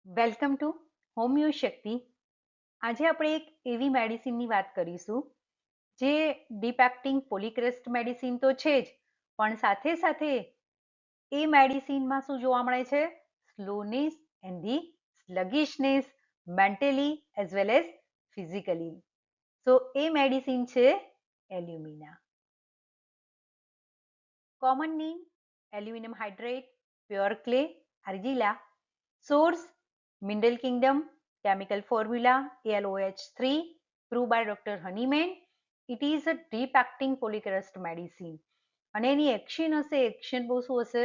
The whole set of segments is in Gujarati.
Welcome to હોમિયોશક્તિ. આજે આપણે એક એવી મેડિસિનની વાત કરીશું જે ડીપ એક્ટિંગ પોલીક્રેસ્ટ મેડિસિન તો છે જ, પણ સાથે સાથે એ મેડિસિનમાં શું જોવા મળે છે? Slowness and the sluggishness mentally as well as physically. So એ મેડિસિન છે alumina. Common name aluminium hydrate, pure clay, argilla. Source Mineral Kingdom, chemical formula ALOH3, proved by Dr. Honeyman. It is a deep acting polycrest medicine. અને એની એક્શન બહુ શું હશે?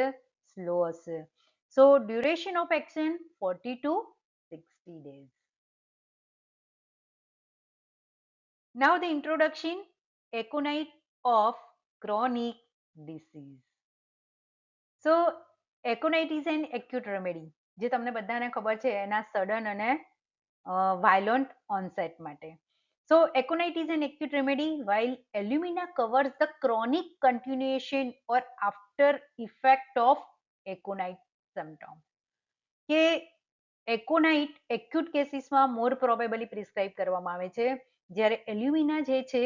સ્લો હશે. સો duration of action 40 to 60 days. Now the introduction, aconite of chronic disease. So aconite is an acute remedy. જે તમને બધાને ખબર છે એના સડન અને violent onset માટે. So aconite is an acute remedy while alumina covers the chronic continuation or after effect of aconite symptom. કે એકોનાઇટ એક્યુટ કેસીસમાં મોર પ્રોબેબલી પ્રિસ્ક્રાઇબ કરવામાં આવે છે, જ્યારે એલ્યુમિના જે છે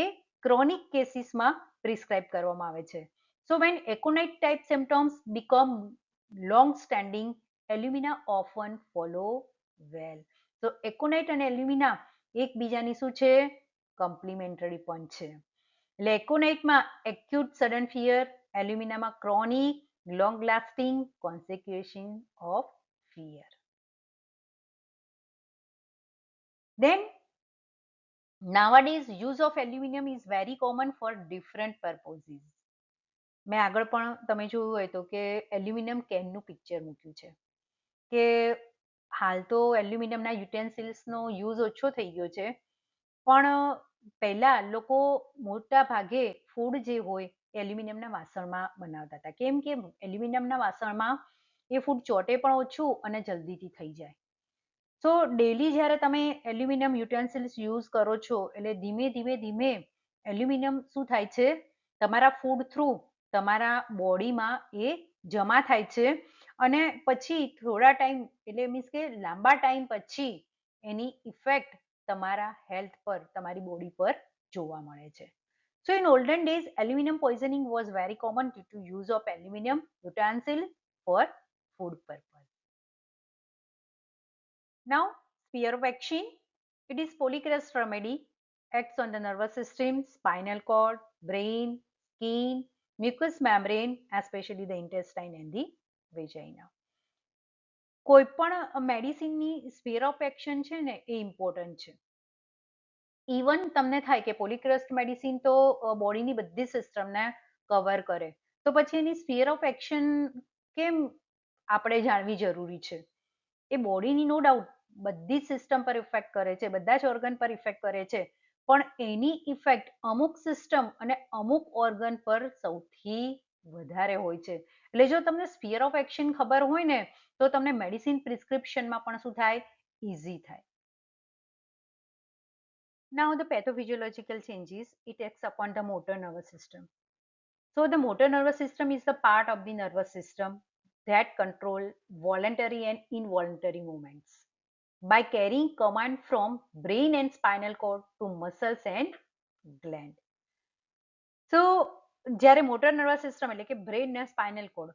એ ક્રોનિક કેસીસમાં પ્રિસ્ક્રાઇબ કરવામાં આવે છે. So when aconite type symptoms become long standing, alumina often follow well. So aconite અને એલ્યુમિના એકબીજાની શું છે? કોમ્પ્લિમેન્ટરી પણ છે. એટલે એકોનાઇટમાં એક્યુટ સડન ફિયર, એલ્યુમિનામાં chronic long lasting consequation of fear. Then nowadays use of aluminum is very common for different purposes. મેં આગળ પણ તમે જોયું હોય તો કે એલ્યુમિનિયમ કેનનું પિક્ચર મૂક્યું છે કે હાલ તો એલ્યુમિનિયમના યુટેન્સિલ્સનો યુઝ ઓછો થઈ ગયો છે, પણ પહેલા લોકો મોટા ભાગે ફૂડ જે હોય એલ્યુમિનિયમના વાસણમાં બનાવતા હતા. કેમ કે એલ્યુમિનિયમના વાસણમાં એ ફૂડ ચોટે પણ ઓછું અને જલ્દીથી થઈ જાય. સો ડેલી જ્યારે તમે એલ્યુમિનિયમ યુટેન્સિલ્સ યુઝ કરો છો એટલે ધીમે ધીમે ધીમે એલ્યુમિનિયમ શું થાય છે? તમારા ફૂડ થ્રુ તમારા બોડીમાં એ જમા થાય છે અને પછી થોડા ટાઈમ એટલે મીન્સ કે લાંબા ટાઈમ પછી એની ઇફેક્ટ તમારા હેલ્થ પર, તમારી બોડી પર જોવા મળે છે. So in olden days, aluminum poisoning was very common due to use of aluminum utensil for food purpose. Now, sphere of action. It is polycrest remedy, acts on the nervous system, spinal cord, brain, skin, mucous membrane, especially the intestine and the vagina. કોઈ પણ મેડિસિનની સ્ફિયર ઓફ એક્શન છે ને એ ઇમ્પોર્ટન્ટ છે. ઇવન તમને થાય કે પોલીક્રેસ્ટ મેડિસિન તો બોડીની બધી સિસ્ટમને કવર કરે, તો પછી એની સ્ફિયર ઓફ એક્શન કેમ આપણે જાણવી જરૂરી છે? એ બોડીની નો ડાઉટ બધી જ સિસ્ટમ પર ઇફેક્ટ કરે છે, બધા જ ઓર્ગન પર ઇફેક્ટ કરે છે, પણ એની ઇફેક્ટ અમુક સિસ્ટમ અને અમુક ઓર્ગન પર સૌથી વધારે હોય છે. એટલે જો તમને સ્ફિયર ઓફ એક્શન ખબર હોય ને તો તમને મેડિસિન પ્રિસ્ક્રિપ્શનમાં પણ શું થાય? ઇઝી થાય. Now the pathophysiological changes, it acts upon the motor nervous system. So the motor nervous system is the part of the nervous system that control voluntary and involuntary movements by carrying command from brain and spinal cord to muscles and gland. So જ્યારે મોટર નર્વસ સિસ્ટમ એટલે કે બ્રેન ને સ્પાઇનલ કોર્ડ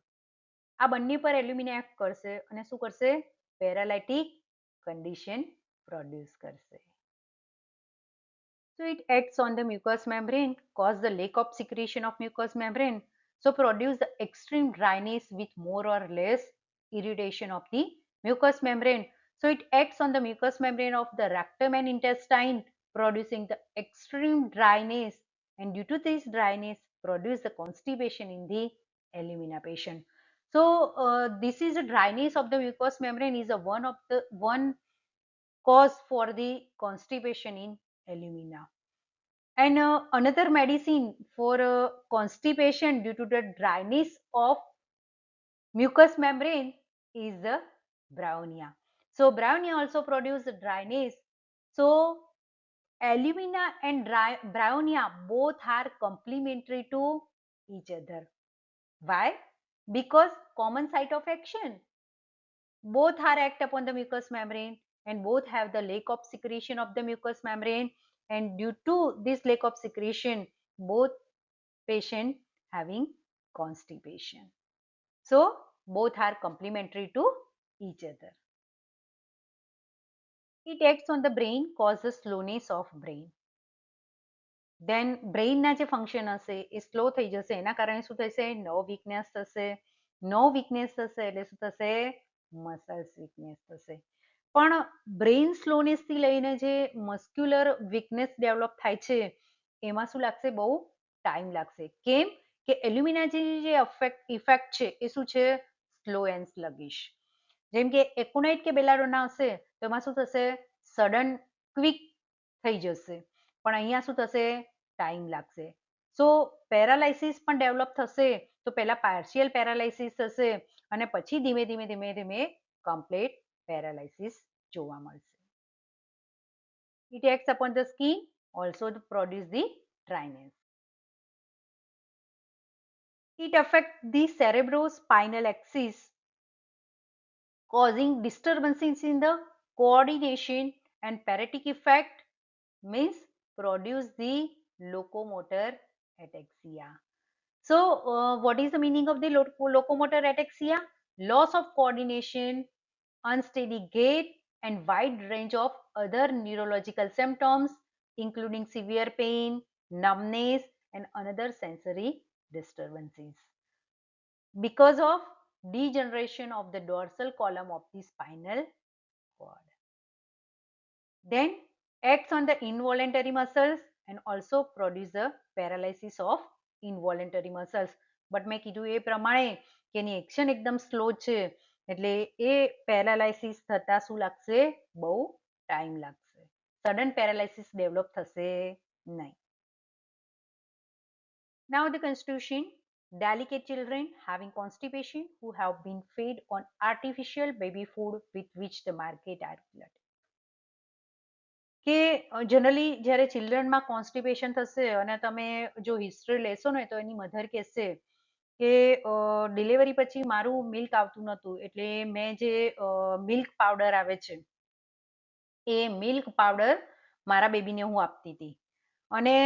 આ બંને પર એલ્યુમિના એક્ટ કરશે અને શું કરશે? પેરાલાઇટિક કન્ડિશન પ્રોડ્યુસ કરશે. So it acts on the mucous membrane, cause the lack of secretion of mucous membrane, so produce the extreme dryness with more or less irritation of the mucous membrane. So it acts on the mucous membrane of the rectum and intestine, producing the extreme dryness, and due to this dryness produce the constipation in the alumina patient. So this is a dryness of the mucous membrane is a one cause for the constipation in alumina. And another medicine for constipation due to the dryness of mucous membrane is the brownia. So brownia also produce dryness. So alumina and brownia both are complementary to each other. Why? Because common site of action. both are act upon the mucous membrane and both have the lack of secretion of the mucous membrane, and due to this lack of secretion both patient having constipation. So both are complementary to each other. It acts on the brain, causes slowness of brain. દેન બ્રેઇનના જે ફંક્શન હશે એ સ્લો થઈ જશે, એના કારણે શું થશે? નર્વ વીકનેસ થશે. નર્વ વીકનેસ થશે એટલે શું થશે? મસલ્સ વીકનેસ થશે. પણ બ્રેઇન સ્લોનેસથી લઈને જે મસ્ક્યુલર વીકનેસ ડેવલપ થાય છે એમાં શું લાગશે? બહુ ટાઈમ લાગશે. કેમ કે એલ્યુમિનાની જે ઇફેક્ટ છે એ શું છે? Slow and sluggish. જેમ કે એકોનાઇટ કે બેલાડોના હશે તો એમાં શું થશે? સડન ક્વિક થઈ જશે. પણ અહીંયા શું થશે? ટાઈમ લાગશે. સો પેરાલાઇસિસ પણ ડેવલપ થશે તો પહેલા પાર્શિયલ પેરાલાઇસિસ થશે અને પછી ધીમે ધીમે ધીમે ધીમે કમ્પ્લીટ પેરાલાઇસિસ જોવા મળશે. It acts upon the skin, also to produce the dryness. It affects the cerebrospinal axis, causing disturbances in the coordination, and paretic effect means produce the locomotor ataxia. So, what is the meaning of the locomotor ataxia? Loss of coordination, unsteady gait, and wide range of other neurological symptoms, including severe pain, numbness, and another sensory disturbances. Because of degeneration of the dorsal column of the spinal cord. Then acts on the involuntary muscles and also produce the paralysis of involuntary muscles. But મેં કીધું એ પ્રમાણે કે એની એક્શન એકદમ સ્લો છે એટલે એ પેરાલાઇસિસ થતા શું લાગશે? બહુ ટાઈમ લાગશે. સડન પેરાલાઇસિસ ડેવલપ થશે નહીં. Now the constitution. Delicate children having constipation who have been fed on artificial baby food with which the market are flooded. કે જનરલી જ્યારે ચિલ્ડ્રનમાં કોન્સ્ટિપેશન થશે અને તમે જો હિસ્ટ્રી લેશો ને તો એની મધર કહેશે કે ડિલિવરી પછી મારું મિલ્ક આવતું નહોતું એટલે મેં જે મિલ્ક પાવડર આવે છે એ મિલ્ક પાવડર મારા બેબીને હું આપતી હતી અને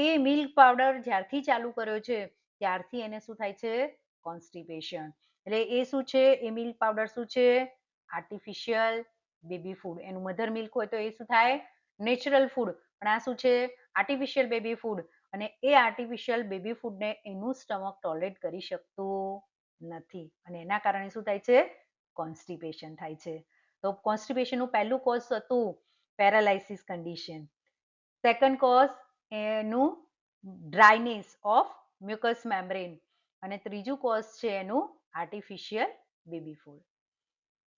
એ મિલ્ક પાવડર જ્યારથી ચાલુ કર્યો છે ત્યારથી એને શું થાય છે? કોન્સ્ટિપેશન. એટલે એ શું છે? એ મિલ્ક પાવડર શું છે? Artificial baby food. એનું મધર મિલ્ક હોય તો એ શું થાય? Natural food. પણ આ શું છે? Artificial baby food. અને એ આર્ટિફિશિયલ બેબી ફૂડને એનું સ્ટમક ટોલરેટ કરી શકતું નથી અને એના કારણે શું થાય છે? કોન્સ્ટિપેશન થાય છે. તો કોન્સ્ટિપેશનનું પહેલું કોઝ હતું પેરાલાઇસિસ કન્ડિશન. સેકન્ડ કોઝ એનું ડ્રાયનેસ ઓફ મ્યુકસ મેમ્બ્રેન અને ત્રીજું કોઝ છે એનું artificial baby food.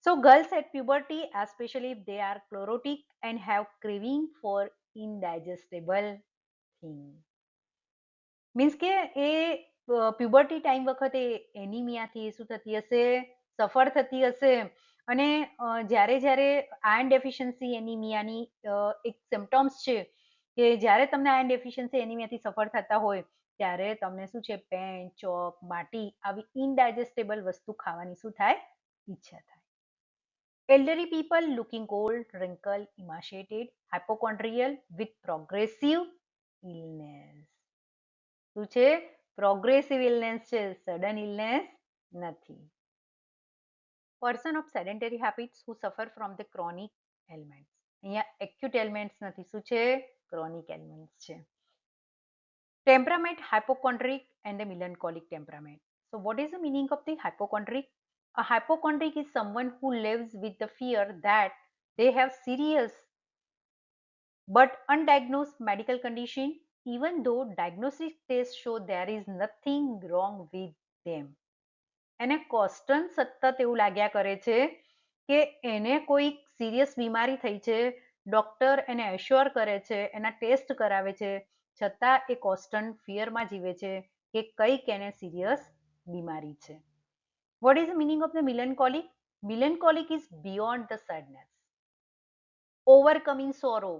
So girls at puberty, especially if they are chlorotic and have craving for indigestible things. Means કે એ પ્યુબર્ટી ટાઈમ વખતે એનિમિયાથી શું થતી હશે? સફર થતી હશે અને જ્યારે જ્યારે આયર્ન ડેફિશિયન્સી એનિમિયાની એક સિમ્પટમ્સ છે કે જ્યારે તમને આયર્ન ડેફિશિયન્સી એનિમિયાથી સફર થતા હોય ત્યારે તમને શું છે? પેન, ચોક, માટી આવી ઇનડાયજેસ્ટેબલ વસ્તુ ખાવાની શું થાય? ઈચ્છા થાય. Elderly people looking old, wrinkled, emaciated, hypochondrial with progressive illness. શું છે? પ્રોગ્રેસિવ ઇલનેસ છે, સડન ઇલનેસ નથી. Person of sedentary habits who suffer from the chronic ailments. અહીંયા acute ailments નથી, શું છે? Chronic ailments છે. Temperament, hypochondric and the melancholic temperament. So what is the meaning of the hypochondric? A hypochondric is someone who lives with the fear that they have serious but undiagnosed medical condition, even though diagnostic tests show there is nothing wrong with them. એને કોન્સ્ટન્ટ સતત એવું लाग्या કરે છે કે એને કોઈ સિરિયસ બીમારી થઈ છે, ડોક્ટર એને એશ્યોર કરે છે, એના ટેસ્ટ કરાવે છે, છતાં એ કોન્સ્ટન્ટ ફિયરમાં જીવે છે કે કંઈક એને સિરિયસ બીમારી છે. What is the meaning of the melancholic? Melancholic is beyond the sadness, overcoming sorrow,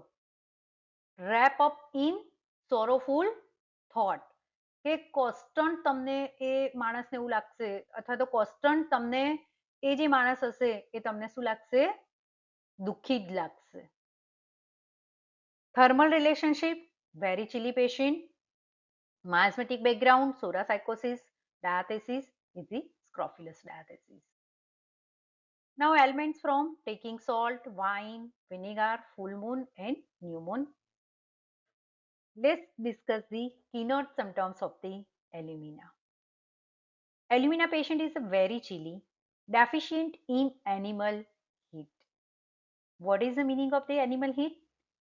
wrap up in sorrowful thought. કે કોન્સ્ટન્ટ તમને એ માણસને એવું લાગશે અથવા તો કોન્સ્ટન્ટ તમને એ જે માણસ હશે એ તમને શું લાગશે? દુઃખી જ લાગશે. Thermal relationship, very chilli patient, miasmatic background, psoriasis, diathesis is the scrofulous diathesis. Now elements from taking salt, wine, vinegar, full moon and new moon. Let's discuss the keynote symptoms of the alumina. Alumina patient is very chilly, deficient in animal heat. What is the meaning of the animal heat?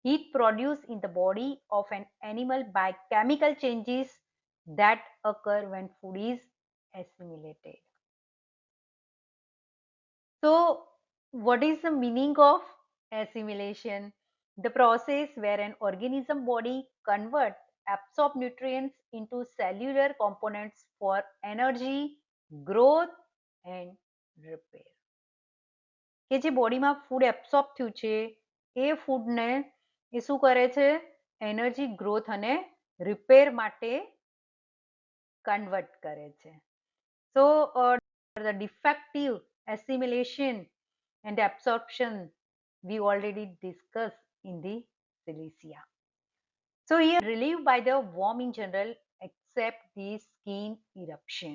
Heat produced in the body of an animal by chemical changes that occur when food is assimilated. So, what is the meaning of assimilation? The process where an organism body converts absorbed nutrients into cellular components for energy, growth and repair. કે જે બોડીમાં ફૂડ એબ્સોર્બ થયું છે એ ફૂડને એ શું કરે છે? એનર્જી, ગ્રોથ અને રિપેર માટે કન્વર્ટ કરે છે. સો the defective assimilation and absorption we already discussed in the Silesia. So here relieved by the warm in general except the skin eruption.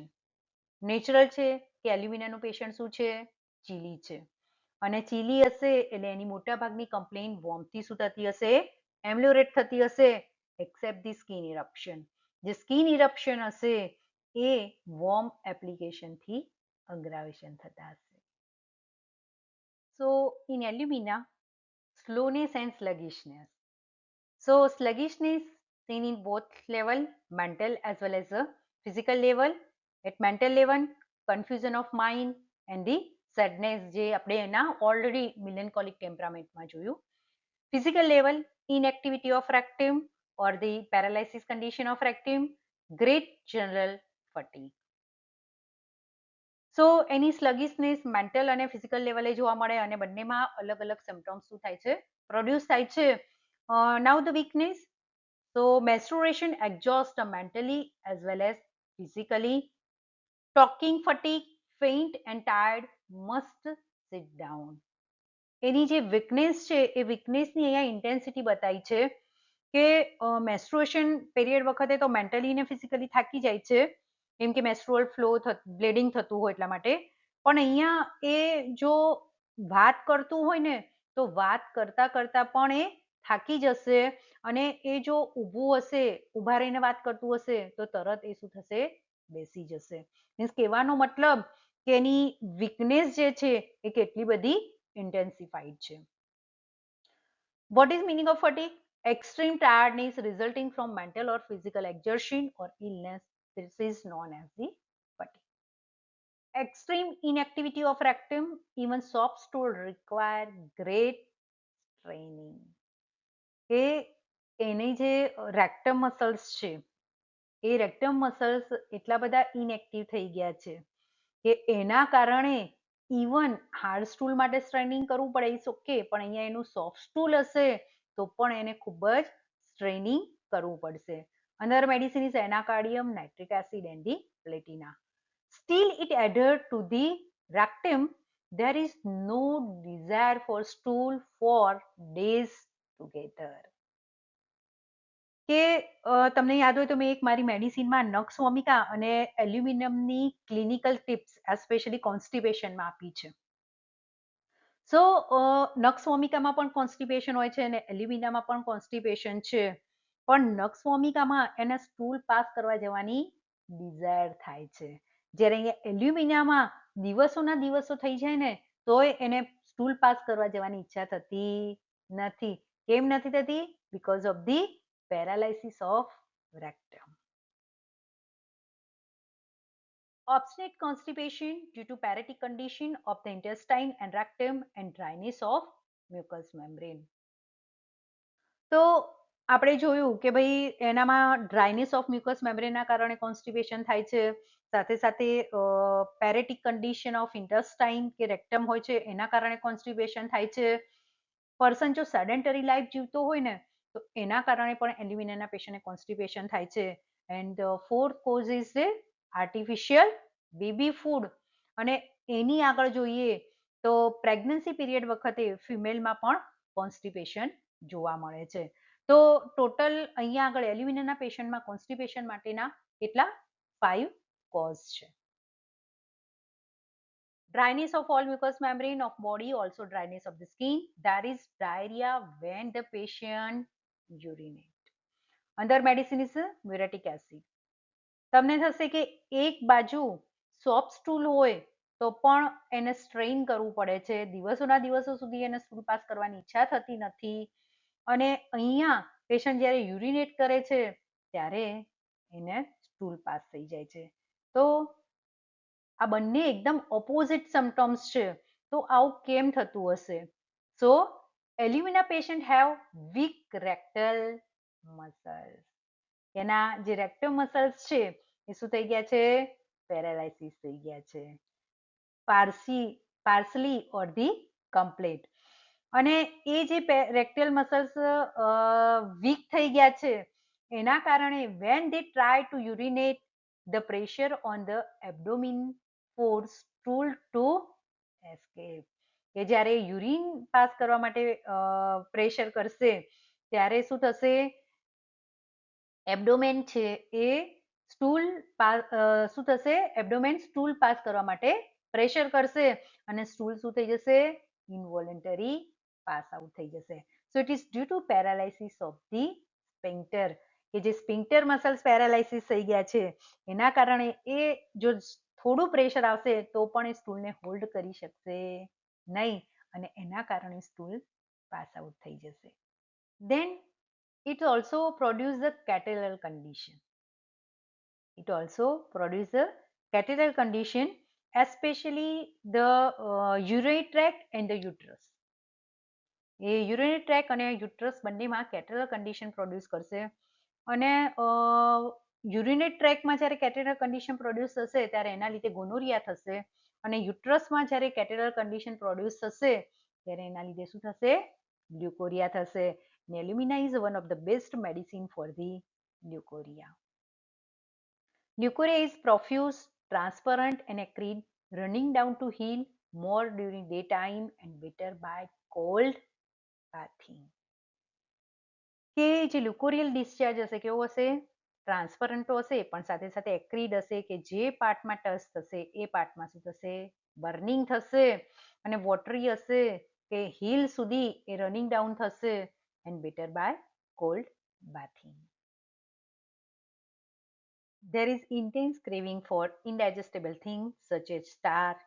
Natural છે કે એલ્યુમિનાનું પેશન્ટ શું છે? ચીલી છે. અને ચીલી હશે એટલે એની મોટા ભાગની કમ્પ્લેન વોર્મથી શું થતી હશે? એમ્બ્લોરેટ થતી હશે એક્સેપ્ટ ધી સ્કિન ઇરપ્શન. જે સ્કિન ઇરપ્શન હશે એ વોર્મ એપ્લિકેશનથી અગ્રાવેશન થતા હશે. સો in alumina slowness and sluggishness. So sluggishness seen in both level, mental as well as a physical level. At mental level, confusion of mind and the sadness જે આપણે એના already melancholic temperament માં જોયું. Physical level, inactivity of rectum or the paralysis condition of rectum, great general fatigue. So any સ્લગિશનેસ mental અને ફિઝિકલ લેવલે જોવા મળે અને બંનેમાં અલગ અલગ સિમ્પટમ્સ શું થાય છે? પ્રોડ્યુસ થાય છે. નાઉ the weakness. So menstruation exhaust mentally as well as physically. Talking fatigue, faint and tired, must sit down. એની જે વીકનેસ છે એ વીકનેસની અહીંયા ઇન્ટેન્સિટી બતાવી છે કે મેન્સ્ટ્રુએશન પીરિયડ વખતે તો મેન્ટલી ને ફિઝિકલી થાકી જાય છે કેમ કે મેન્સ્ટ્રુઅલ ફ્લો બ્લીડિંગ થતું હોય એટલા માટે. પણ અહીંયા એ જો વાત કરતું હોય ને તો વાત કરતા કરતા પણ એ થાકી જશે અને એ જો ઊભું હશે, ઊભા રહીને વાત કરતું હશે તો તરત એ શું થશે? બેસી જશે. મીન્સ કહેવાનો મતલબ કે એની વીકનેસ જે છે એ કેટલી બધી intensified છે. What is meaning of fatigue? Extreme tiredness resulting from mental or physical exertion or illness. This is known as the fatigue. Extreme inactivity of rectum, even soft stool require great training. કે એની જે રેક્ટમ મસલ્સ છે એ રેક્ટમ મસલ્સ એટલા બધા ઇનએક્ટિવ થઈ ગયા છે કે એના કારણે ઇવન હાર્ડ સ્ટૂલ માટે સ્ટ્રેનિંગ કરવું પડે ઇટ્સ ઓકે, પણ અહીંયા એનું સોફ્ટ સ્ટૂલ હશે તો પણ એને ખૂબ જ સ્ટ્રેનિંગ કરવું પડશે. Another medicine is anacardium, nitric acid and the platina. Still it adhered to the rectum. There is no desire for stool for days together. કે તમને યાદ હોય તો મેં એક મારી મેડિસિનમાં નક્સ વોમિકા અને એલ્યુમિનિયમની ક્લિનિકલ ટિપ્સ એસ્પેશિયલી કોન્સ્ટિપેશનમાં આપી છે. સો નક્સ વોમિકામાં પણ કોન્સ્ટિપેશન હોય છે અને એલ્યુમિનામાં પણ કોન્સ્ટિપેશન છે. પણ નક્સ વોમિકામાં એને સ્ટૂલ પાસ કરવા જવાની ડિઝાયર થાય છે. જ્યારે અહીંયા એલ્યુમિનામાં દિવસોના દિવસો થઈ જાય ને તોય એને સ્ટૂલ પાસ કરવા જવાની ઈચ્છા થતી નથી. કેમ નથી થતી? Because of the paralysis of rectum. Obstinate constipation due to paralytic condition of the intestine and rectum and dryness of mucous membrane. તો આપણે જોયું કે ભાઈ એનામાં ડ્રાયનેસ ઓફ મ્યુકસ મેમ્બ્રેનના કારણે કોન્સ્ટિપેશન થાય છે. સાથે સાથે પેરેટિક કન્ડિશન ઓફ ઇન્ટેસ્ટાઇન કે રેક્ટમ હોય છે એના કારણે કોન્સ્ટિપેશન થાય છે. પર્સન જો સેડેન્ટરી લાઈફ જીવતો હોય ને તો એના કારણે પણ એલ્યુમિનાના પેશન્ટને કોન્સ્ટિપેશન થાય છે. And fourth cause is artificial baby food અને એની આગળ જોઈએ તો પ્રેગ્નન્સી પીરિયડ વખતે ફિમેલમાં પણ કોન્સ્ટિપેશન જોવા મળે છે. તો ટોટલ અહીંયા આગળ એલ્યુમિનિયમના પેશન્ટમાં કોન્સ્ટિપેશન માટેના કેટલા 5 કોઝ છે. Dryness of all mucous membrane of body, also dryness of the skin. There is diarrhea when the patient urinate. Other medicine is muriatic acid. તમને થશે કે એક બાજુ સોફ્ટ સ્ટૂલ હોય તો પણ એને સ્ટ્રેઇન કરવું પડે છે, દિવસોના દિવસો સુધી એને સ્ટૂલ પાસ કરવાની ઈચ્છા થતી નથી, અને અહીંયા પેશન્ટ જ્યારે યુરિનેટ કરે છે ત્યારે એને સ્ટૂલ પાસ થઈ જાય છે. તો આ બંને એકદમ ઓપોઝિટ સિમ્પટમ્સ છે. તો આવું કેમ થતું હશે? So alumina patient have weak rectal muscles. એના જે રેક્ટલ મસલ્સ છે એ શું થઈ ગયા છે? પેરાલાઇસિસ થઈ ગયા છે, પાર્સલી ઓર ધી કમ્પ્લીટ. અને એ જે રેક્ટલ મસલ્સ વીક થઈ ગયા છે એના કારણે when they try to urinate the pressure on the abdomen force stool to escape. કે જ્યારે યુરિન પાસ કરવા માટે પ્રેશર કરશે ત્યારે શું થશે? એબ્ડોમેન છે એ સ્ટૂલ શું થશે? એબ્ડોમેન સ્ટૂલ પાસ કરવા માટે પ્રેશર કરશે અને સ્ટૂલ શું થઈ જશે? ઇનવોલન્ટરી પાસ આઉટ થઈ જશે. So it is due to paralysis of the sphincter, કે જે સ્પિન્ક્ટર મસલ્સ પેરાલાઇસિસ થઈ ગયા છે એના કારણે એ જો થોડું પ્રેશર આવશે તો પણ એ સ્ટૂલને હોલ્ડ કરી શકશે નહીં અને એના કારણે સ્ટૂલ પાસ આઉટ થઈ જશે. Then it also produces a catarrhal condition. It also produces a catarrhal condition, especially the urinary tract and the uterus. A urinary track અને યુટ્રસ બંનેમાં કેટેરલ કન્ડિશન પ્રોડ્યુસ કરશે. અને યુરિનરી ટ્રેકમાં જ્યારે કેટેરલ કન્ડિશન પ્રોડ્યુસ થશે ત્યારે એના લીધે ગોનોરિયા થશે, અને યુટ્રસમાં જ્યારે કેટેરલ કન્ડિશન પ્રોડ્યુસ થશે ત્યારે એના લીધે શું થશે? લ્યુકોરિયા થશે. Alumina is one of the best medicine for the leucorrhoea. Leukorrhea is profuse, transparent and acrid, running down to heel more during daytime and better by cold bathing. કે જે લ્યુકોરિયલ ડિસ્ચાર્જ હશે કેવો હશે? ટ્રાન્સપરન્ટ તો હશે પણ સાથે સાથે એક્રિડ હશે, કે જે પાર્ટમાં ટચ થશે એ પાર્ટમાં શું થશે? બર્નિંગ થશે, અને વોટરી હશે કે હીલ સુધી એ રનિંગ ડાઉન થશે and better by cold bathing. There is intense craving for indigestible things such as starch,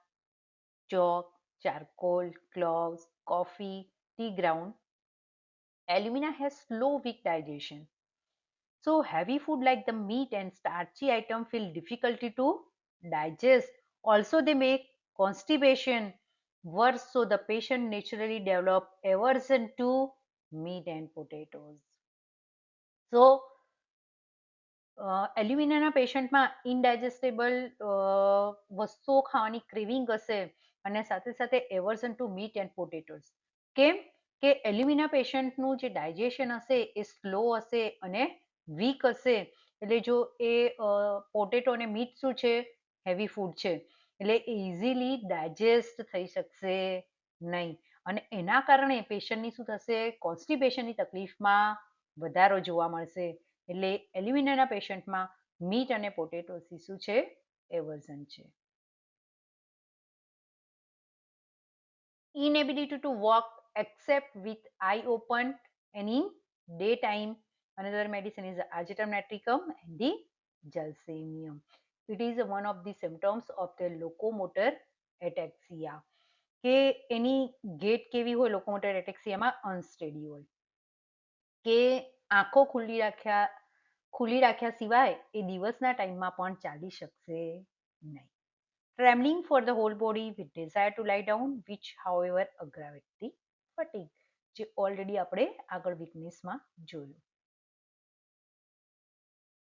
chalk, charcoal, cloves, coffee, tea ground. Alumina has slow weak digestion. So heavy food like the meat and starchy item feel difficulty to digest. Also they make constipation worse, so the patient naturally develop aversion to meat and potatoes. So એલ્યુમિનાના પેશન્ટમાં ઇનડાયજેસ્ટેબલ વસ્તુઓ ખાવાની ક્રેવિંગ હશે અને સાથે સાથે એવર્ઝન ટુ મીટ એન્ડ પોટેટોઝ. કેમ કે એલ્યુમિના પેશન્ટનું જે ડાયજેશન હશે એ સ્લો હશે અને વીક હશે, એટલે જો એ પોટેટો અને મીટ શું છે? હેવી ફૂડ છે, એટલે ઇઝીલી ડાયજેસ્ટ થઈ શકશે નહીં, અને એના કારણે પેશન્ટની શું થશે? કોન્સ્ટિપેશનની તકલીફમાં વધારો જોવા મળશે. એટલે એલ્યુમિનાના પેશન્ટમાં મીટ અને પોટેટોથી શું છે? એવર્ઝન છે. Inability to walk except with eye open and in daytime. Another medicine is Agitum nitricum and the Jalsemium. It is one of the symptoms of the locomotor ataxia. કે એની ગેટ કેવી હોય લોકોમોટર એટેક્સિયામાં? અનસ્ટેડી હોય, કે આંખો ખુલ્લી રાખ્યા સિવાય એ દિવસના ટાઈમમાં પણ ચાલી શકશે નહીં. Trembling for the whole body with desire to lie down, which however aggravate the fatigue, જે ઓલરેડી આપણે આગળ વીકનેસમાં જોયું.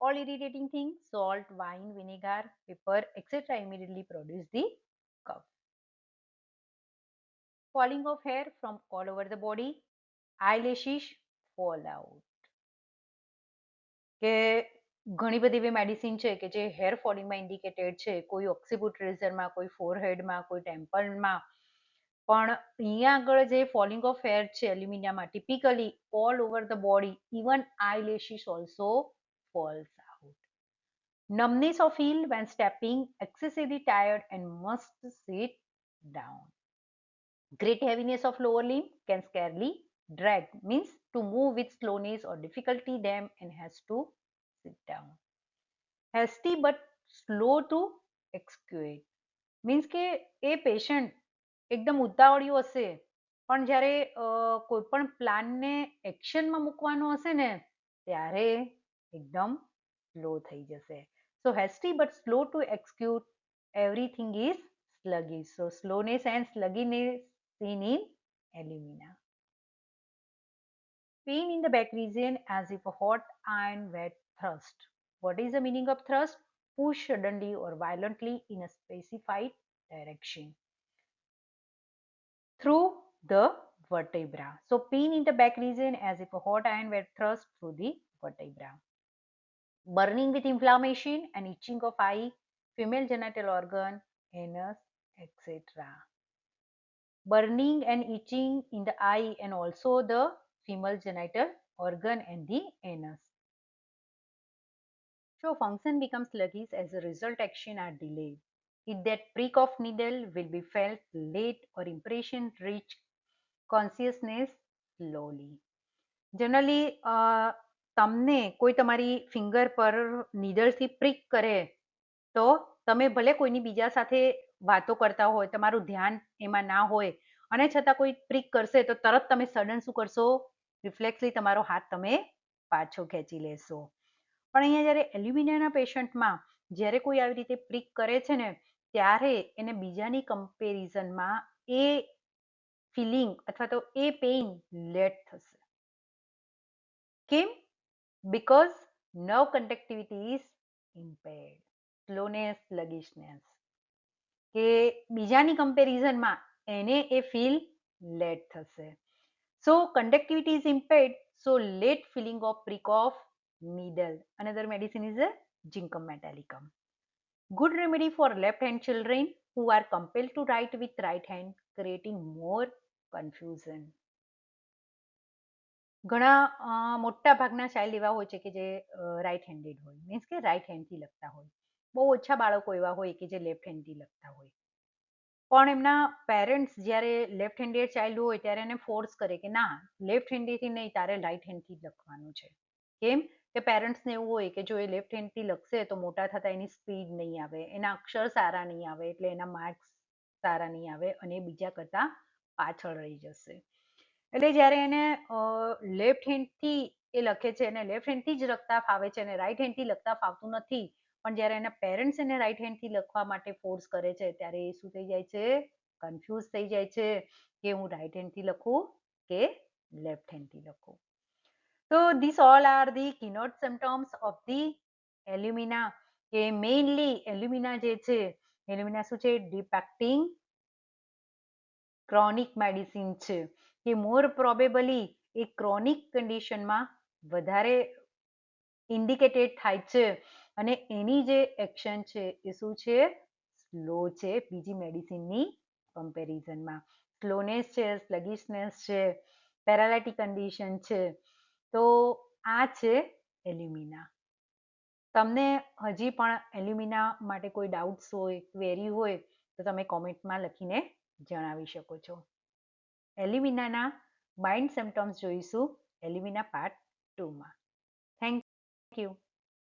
All irritating things, salt, wine, vinegar, pepper, etc. immediately produce the cough. Falling of hair from all over the body, eyelashes fall out. કે ઘણી બધી એવી મેડિસિન છે કે જે હેર ફોલિંગમાં ઇન્ડિકેટેડ છે, કોઈ ઓક્સિબુટ્રેઝરમાં, કોઈ ફોરહેડમાં, કોઈ ટેમ્પલમાં. પણ અહીંયા આગળ જે ફોલિંગ ઓફ હેર છે એલ્યુમિનિયામાં typically all over the body, even eyelashes also falls out. Numbness of heel when stepping, excessively tired and must sit down. Great heaviness of lower limb can scarcely drag, means to move with slowness or difficulty them and has to sit down. Hasty but slow to execute, means કે એ પેશન્ટ એકદમ ઉતાવળિયું હશે પણ જ્યારે કોઈ પણ પ્લાનને એક્શનમાં મૂકવાનો હશે ને ત્યારે એકદમ સ્લો થઈ જશે. So hasty but slow to execute, everything is sluggish. So slowness and sluggishness seen in alumina. Pain in the back region as if a hot iron wet thrust. What is the meaning of thrust? Push suddenly or violently in a specified direction through the vertebra. So pain in the back region as if a hot iron were thrust through the vertebra. Burning with inflammation and itching of eye, female genital organ, anus, etc. Burning and itching in the eye and also the female genital organ and the anus. So function becomes sluggish as a result action are delayed. If that prick of needle will be felt late or impression reach consciousness slowly. Generally તમને કોઈ તમારી ફિંગર પર નીડલથી પ્રિક કરે તો તમે ભલે કોઈની બીજા સાથે વાતો કરતા હોય, તમારું ધ્યાન એમાં ના હોય અને છતાં કોઈ પ્રિક કરશે તો તરત તમે સડન શું કરશો? રિફ્લેક્સલી તમારો હાથ તમે પાછો ખેંચી લેશો. પણ અહીંયા જ્યારે એલ્યુમિનિયાના પેશન્ટમાં જ્યારે કોઈ આવી રીતે પ્રિક કરે છે ને ત્યારે એને બીજાની કમ્પેરિઝનમાં એ ફિલિંગ અથવા તો એ પેઇન લેટ થશે. કેમ? Because nerve conductivity is impaired. Slowness, sluggishness. કે બીજાની કમ્પેરિઝનમાં એને એ ફીલ લેટ થશે. So conductivity is impaired, so late feeling of prick of needle. Another medicine is a Zincum metallicum. Good remedy for left hand children who are compelled to write with right hand, creating more confusion. ઘણા મોટા ભાગના ચાઇલ્ડ એવા હોય છે કે જે રાઈટ હેન્ડેડ હોય, મીન્સ કે રાઈટ હેન્ડથી લખતા હોય. બહુ ઓછા બાળકો એવા હોય કે જે લેફ્ટ હેન્ડથી લખતા હોય. પણ એમના પેરેન્ટ્સ જ્યારે લેફ્ટ હેન્ડેડ ચાઇલ્ડ હોય ત્યારે એને ફોર્સ કરે કે ના, લેફ્ટ હેન્ડેથી નહીં, તારે રાઈટ હેન્ડથી જ લખવાનું છે. કેમ કે પેરેન્ટ્સને એવું હોય કે જો એ લેફ્ટ હેન્ડથી લખશે તો મોટા થતા એની સ્પીડ નહીં આવે, એના અક્ષર સારા નહીં આવે, એટલે એના માર્ક્સ સારા નહીં આવે અને એ બીજા કરતાં પાછળ રહી જશે. એટલે જ્યારે એને લેફ્ટ હેન્ડથી એ લખે છે અને લેફ્ટ હેન્ડથી જ લખતા ફાવે છે અને રાઈટ હેન્ડથી લખતા ફાવતું નથી, પણ જ્યારે એના પેરેન્ટ્સ એને રાઈટ હેન્ડથી લખવા માટે ફોર્સ કરે છે ત્યારે એ શું થઈ જાય છે? કન્ફ્યુઝ થઈ જાય છે કે હું રાઈટ હેન્ડથી લખું કે લેફ્ટ હેન્ડથી લખું. તો this all are the keynote symptoms of the alumina. કે મેઇનલી એલ્યુમિના જે છે, એલ્યુમિના શું છે? ડીપ એક્ટિંગ ક્રોનિક મેડિસિન છે કે મોર પ્રોબેબલી એ ક્રોનિક કન્ડિશનમાં વધારે ઇન્ડિકેટેડ થાય છે અને એની જે એક્શન છે એ શું છે? સ્લો છે બીજી મેડિસિનની કમ્પેરિઝનમાં. સ્લોનેસ છે, સ્લગિશનેસ છે, પેરાલાઇટિક કન્ડિશન છે. તો આ છે એલ્યુમિના. તમને હજી પણ એલ્યુમિના માટે કોઈ ડાઉટ્સ હોય, ક્વેરી હોય તો તમે કોમેન્ટમાં લખીને જણાવી શકો છો. એલ્યુમિનાના માઇન્ડ સિમ્પટમ્સ જોઈશું એલ્યુમિના પાર્ટ 2માં. Thank you.